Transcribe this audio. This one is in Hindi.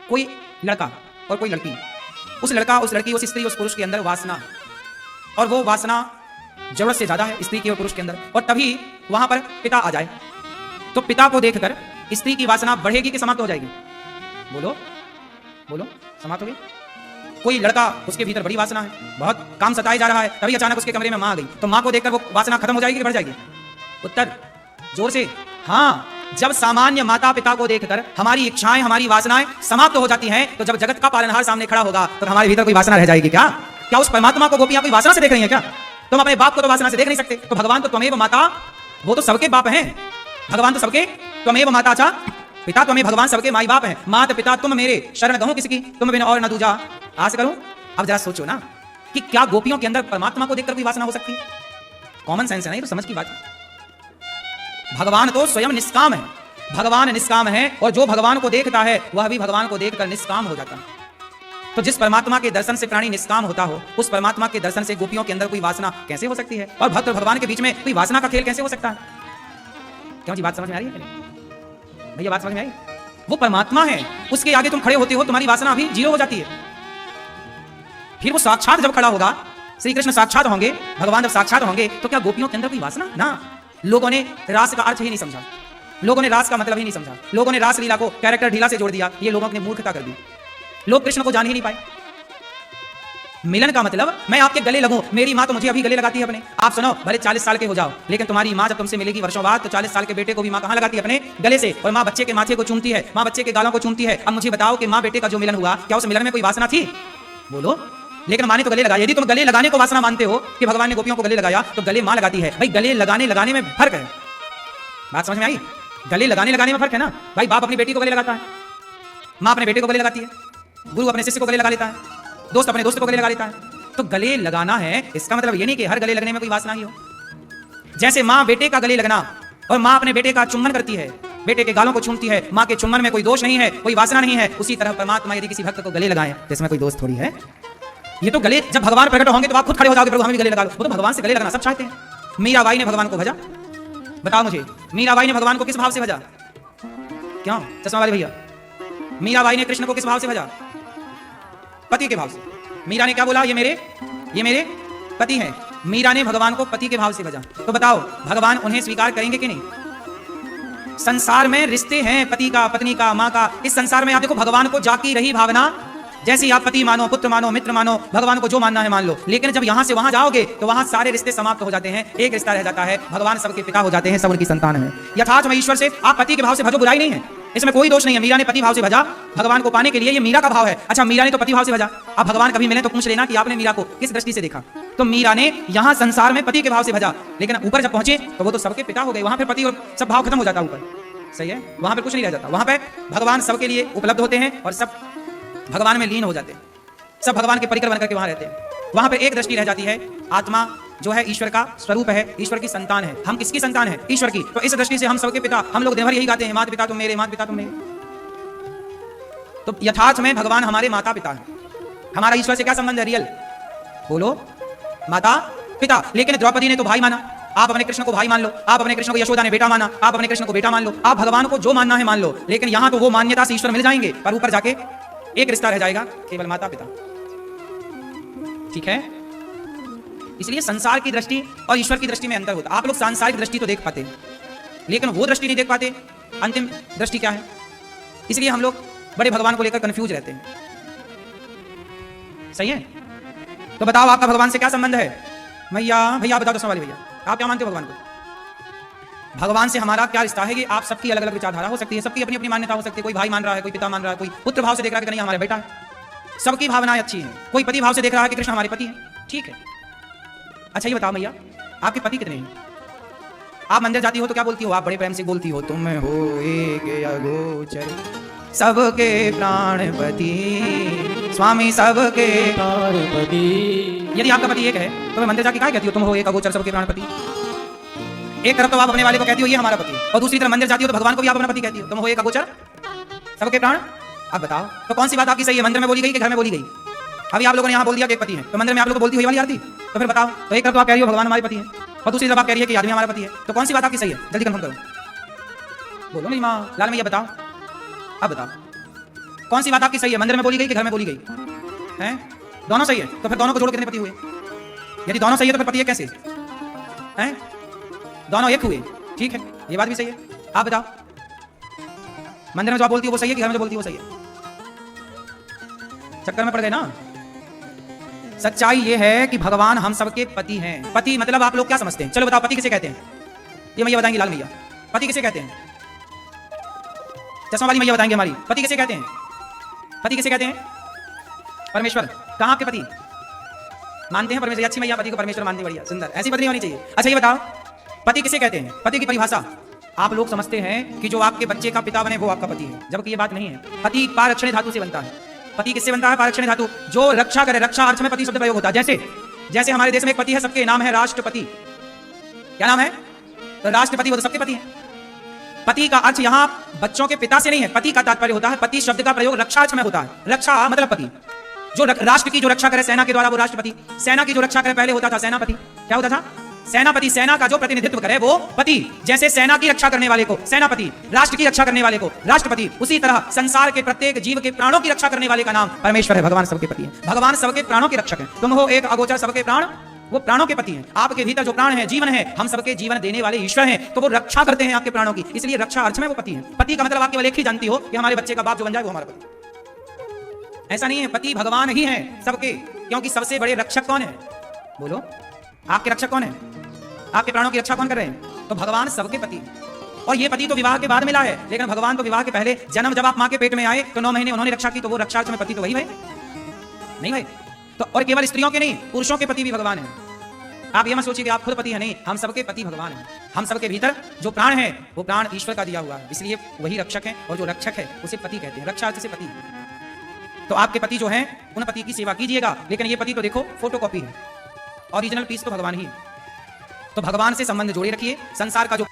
कोई लड़का और कोई लड़की, उस लड़का उस लड़की उस स्त्री उस पुरुष के अंदर वासना, और वो वासना जरूरत से ज्यादा है स्त्री के और पुरुष के अंदर, और तभी वहां पर पिता आ जाए, तो पिता को देखकर स्त्री की वासना बढ़ेगी कि समाप्त हो जाएगी? बोलो बोलो, समाप्त हो गई। कोई लड़का, उसके भीतर बड़ी वासना है, बहुत काम सताए जा रहा है, तभी अचानक उसके कमरे में मां आ गई, तो मां को देखकर वो वासना खत्म हो जाएगी कि बढ़ जाएगी? उत्तर जोर से हाँ। जब सामान्य माता पिता को देखकर हमारी इच्छाएं हमारी वासनाएं समाप्त हो जाती हैं, तो जब जगत का पालनहार सामने खड़ा होगा तो हमारे भीतर कोई वासना रह जाएगी क्या? क्या उस परमात्मा को गोपियां कोई वासना से देख रही हैं क्या? तुम अपने बाप को तो वासना से देख नहीं सकते, तो भगवान तो त्वमेव माता, वो तो सबके बाप हैं, भगवान तो सबके त्वमेव माता, अच्छा पिता त्वमेव, भगवान सबके माई बाप हैं, माता पिता तुम मेरे, शरण कहूं किसकी, तुम बिन और न दूजा आस करूं। अब जरा सोचो ना कि क्या गोपियों के अंदर परमात्मा को देखकर कोई वासना हो सकती है? कॉमन सेंस है, नहीं तो समझ की बात है। भगवान तो स्वयं निष्काम है, भगवान निष्काम है, और जो भगवान को देखता है वह भी भगवान को देखकर निष्काम हो जाता है। तो जिस परमात्मा के दर्शन से प्राणी निष्काम होता हो, उस परमात्मा के दर्शन से गोपियों के अंदर कोई वासना कैसे हो सकती है? और भक्त और भगवान के बीच में कोई वासना का खेल कैसे हो सकता है? क्यों जी, बात समझ में आ रही है भैया? बात समझ में आई? वो परमात्मा है, उसके आगे तुम खड़े होते हो, तुम्हारी वासना अभी जीरो हो जाती है। फिर वो साक्षात जब खड़ा होगा, श्री कृष्ण साक्षात होंगे, भगवान जब साक्षात होंगे, तो क्या गोपियों के अंदर कोई वासना? ना। लोगों ने रास का अर्थ ही नहीं समझा, लोगों ने रास का मतलब ही नहीं समझा, लोगों ने रास लीला को कैरेक्टर ढीला से जोड़ दिया, ये लोगों ने मूर्खता कर दी, लोग कृष्ण को जान ही नहीं पाए। मिलन का मतलब मैं आपके गले लगूं, मेरी मां तो मुझे अभी गले लगाती है अपने, आप सुनो भले 40 साल के हो जाओ, लेकिन तुम्हारी मां जब तुमसे मिलेगी वर्षों बाद, तो 40 साल के बेटे को भी मां कहां लगाती है? अपने गले से। और मां बच्चे के माथे को चूमती है, मां बच्चे के गालों को चूमती है। अब मुझे बताओ कि मां बेटे का जो मिलन हुआ, क्या उस मिलन में कोई वासना थी? बोलो। लेकिन मां ने तो गले लगाया। यदि तुम गले लगाने को वासना मानते हो कि भगवान ने गोपियों को गले लगाया, तो गले मां लगाती है। भाई गले लगाने में फर्क है, बात समझ में आई? गले लगाने में फर्क है ना भाई। बाप अपनी बेटी को गले लगाता है, मां अपने बेटे को गले लगाती है, गुरु अपने शिष्य को गले लगा लेता है, दोस्त अपने दोस्त को गले लगा लेता है। तो गले लगाना है, इसका मतलब ये नहीं कि हर गले लगने में कोई वासना ही हो। जैसे मां बेटे का गले लगना और मां अपने बेटे का चुम्बन करती है, बेटे के गालों को चूमती है, मां के चुम्बन में कोई दोष नहीं है, कोई वासना नहीं है, उसी तरह परमात्मा यदि किसी भक्त को गले लगाए तो इसमें कोई दोष थोड़ी है। ये तो गले जब भगवान प्रकट होंगे तो आप खुद खड़े हो जाओगे, प्रभु हमें भी गले लगा लो। वो तो भगवान से गले लगाना सब चाहते हैं। मीराबाई ने भगवान को भजा, बताओ मुझे, मीराबाई ने भगवान को किस भाव से भजा? क्यों चश्मा वाले भैया, मीराबाई ने कृष्ण को किस भाव से भजा? पति के भाव से। मीरा ने क्या बोला? ये मेरे पति हैं। मीरा ने भगवान को पति के भाव से भजा। तो बताओ भगवान उन्हें स्वीकार करेंगे कि नहीं? संसार में रिश्ते हैं, पति का, पत्नी का, मां का। इस संसार में आप देखो भगवान को जाकी रही भावना, जैसी आप पति मानो, पुत्र मानो, मित्र मानो, भगवान को जो मानना है मान लो। लेकिन जब यहां से वहां जाओगे तो वहां सारे रिश्ते समाप्त हो जाते हैं, एक रिश्ता रह जाता है, भगवान सबके पिता हो जाते हैं, सब उनकी संतान है। यथार्थ में ईश्वर से आप पति के भाव से भजो, बुराई नहीं है, इसमें कोई दोष नहीं है। मीरा ने पति भाव से भजा भगवान को पाने के लिए, ये मीरा का भाव है। अच्छा मीरा ने तो पति भाव से भजा, अब भगवान कभी मिले तो पूछ लेना कि आपने मीरा को किस दृष्टि से देखा। तो मीरा ने यहाँ संसार में पति के भाव से भजा, लेकिन ऊपर जब पहुंचे तो वो तो सबके पिता हो गए, वहां पे पति और सब भाव खत्म हो जाता ऊपर। सही है, वहां पे कुछ नहीं रह जाता, वहां पे भगवान सबके लिए उपलब्ध होते हैं और सब भगवान में लीन हो जाते हैं, सब भगवान के परिकर बनकर के वहां रहते हैं। वहां पे एक दृष्टि रह जाती है, आत्मा जो है ईश्वर का स्वरूप है, ईश्वर की संतान है। हम किसकी संतान है? ईश्वर की। तो इस दृष्टि से हम सबके पिता, हम लोग दिन भर यही गाते हैं, माता पिता तुम मेरे, माता पिता तुम मेरे। तो यथार्थ में भगवान हमारे माता पिता है। हमारा ईश्वर से क्या संबंध है? रियल बोलो, माता पिता। लेकिन द्रौपदी ने तो भाई माना, आप अपने कृष्ण को भाई मान लो, आप अपने कृष्ण को यशोदा ने बेटा माना, आप अपने कृष्ण को बेटा मान लो, आप भगवान को जो मानना है मान लो। लेकिन यहां तो वो मान्यता से ईश्वर मिल जाएंगे, पर ऊपर जाके एक रिश्ता रह जाएगा, केवल माता पिता। ठीक है, इसलिए संसार की दृष्टि और ईश्वर की दृष्टि में अंतर होता। आप लोग सांसारिक दृष्टि तो देख पाते हैं, लेकिन वो दृष्टि नहीं देख पाते, अंतिम दृष्टि क्या है। इसलिए हम लोग बड़े भगवान को लेकर कंफ्यूज रहते हैं। सही है, तो बताओ आपका भगवान से क्या संबंध है? भैया बताओ, दसवां वाले भैया, आप क्या मानते हो भगवान को? भगवान से हमारा क्या रिश्ता है? कि आप सबकी अलग अलग विचारधारा हो सकती है, सबकी अपनी अपनी मान्यता हो सकती है। कोई भाई मान रहा है, कोई पिता मान रहा है, कोई पुत्र भाव से देख रहा है कि नहीं हमारा बेटा है। सबकी भावनाएं अच्छी हैं। कोई पति भाव से देख रहा है कि कृष्ण हमारे पति हैं, ठीक है। अच्छा ये बताओ भैया, आपके पति कितने हैं? आप मंदिर जाती हो तो क्या बोलती हो? आप बड़े प्रेम से बोलती हो, तुम हो एक अगोचर सबके प्राणपति, स्वामी सबके प्राणपति। यदि आपका पति एक है तो मैं मंदिर जाके क्या कहती हो? तुम हो एक अगोचर सबके प्राणपति। एक तरफ तो आप अपने वाले को कहती हो ये हमारा पति है, और दूसरी तरफ मंदिर जाती हो तो भगवान को भी आप अपना पति कहती हो, तुम हो एक अगोचर सबके प्राण। अब बताओ तो कौन सी बात आपकी सही है? मंदिर में बोली गई कि घर में बोली गई? अभी आप लोगों ने यहाँ बोल दिया कि एक पति है, तो मंदिर में आप लोग बोलती हुई वाली आरती। तो फिर बताओ, तो एक तरफ तो आप कह रही हो भगवान हमारे पति है, और दूसरी तरफ आप कह रही है कि आदमी हमारा पति है, तो कौन सी बात आपकी सही है? जल्दी कंफर्म करो, बोलो मेरी माँ, लाल मैया बताओ, अब बताओ। कौन सी बात आपकी सही है, मंदिर में बोली गई कि घर में बोली गई है? दोनों सही है, तो फिर दोनों को जोड़ कितने पति हुए? यदि दोनों सही है तो फिर पति है कैसे हैं? दोनों एक हुए, ठीक है, ये बात भी सही है। आप बताओ, मंदिर में जो आप बोलती हो वो सही है कि घर में जो बोलती हो वो सही है? चक्कर में पड़ गए ना। सच्चाई ये है कि भगवान हम सबके पति हैं। पति मतलब आप लोग क्या समझते हैं? चलो बताओ, पति किसे कहते हैं? ये मैया बताएंगी, लाल मैया। पति किसे कहते हैं? चश्मा वाली मैया बताएंगे हमारी। पति किसे कहते हैं? पति किसे कहते हैं? परमेश्वर। कहाँ आपके पति? मानते हैं परमेश्वर? अच्छी मैया पति को परमेश्वर मानती, बढ़िया सुंदर, ऐसी पत्नी होनी चाहिए। अच्छा ये बताओ, पति किसे कहते हैं? पति की परिभाषा आप लोग समझते हैं कि जो आपके बच्चे का पिता बने वो आपका पति है, जबकि ये बात नहीं है। पति पारक्षण धातु से बनता है। पति किससे बनता है? पारक्षण धातु, जो रक्षा करे। रक्षा अर्थ में पति शब्द प्रयोग होता है। जैसे हमारे देश में एक पति है, सबके नाम है राष्ट्रपति। क्या नाम है? तो राष्ट्रपति, वो तो सबके पति है। पति का अर्थ यहाँ बच्चों के पिता से नहीं है। पति का तात्पर्य होता है, पति शब्द का प्रयोग रक्षा अर्थ में होता है। रक्षा मतलब पति, जो राष्ट्र की जो रक्षा करे सेना के द्वारा वो राष्ट्रपति। सेना की जो रक्षा करे पहले होता था सेनापति। क्या होता था? सेनापति। सेना का जो प्रतिनिधित्व करे वो पति। जैसे सेना की रक्षा करने वाले को सेनापति, राष्ट्र की रक्षा करने वाले को राष्ट्रपति, उसी तरह संसार के प्रत्येक जीव के प्राणों की रक्षा करने वाले का नाम परमेश्वर है। भगवान सबके पति है। भगवान सबके प्राणों की रक्षक है। तुम हो एक अगोचर, सबके प्राण, वो प्राणों के पति हैं। आपके भीतर जो प्राण है, जीवन है, हम सबके जीवन देने वाले ईश्वर हैं, तो वो रक्षा करते हैं आपके प्राणों की। इसलिए रक्षा अर्थ में वो पति है। पति का मतलब आप केवल एक ही जानती हो कि हमारे बच्चे का बाप जो बन जाए वो हमारा पति। ऐसा नहीं है, पति भगवान ही है सबके, क्योंकि सबसे बड़े रक्षक कौन है? बोलो, आपके रक्षक कौन है? आपके प्राणों की रक्षा कौन कर रहे हैं? तो भगवान सबके पति। और ये पति तो विवाह के बाद मिला है, लेकिन भगवान तो विवाह के पहले जन्म, जब आप मां के पेट में आए तो 9 महीने उन्होंने रक्षा की, तो वो रक्षा में पति तो वही भाई नहीं भाई। तो और केवल स्त्रियों के नहीं, पुरुषों के पति भी भगवान है। आप ये मत सोचिए कि आप खुद पति है, नहीं, हम सबके पति भगवान हैं। हम सबके भीतर जो प्राण है वो प्राण ईश्वर का दिया हुआ है, इसलिए वही रक्षक है। और जो रक्षक है उसे पति कहते हैं। रक्षा से पति। तो आपके पति जो हैं उन पति की सेवा कीजिएगा। लेकिन ये पति तो देखो फोटोकॉपी है, ओरिजिनल पीस तो भगवान ही है। तो भगवान से संबंध जोड़े रखिए। संसार का जो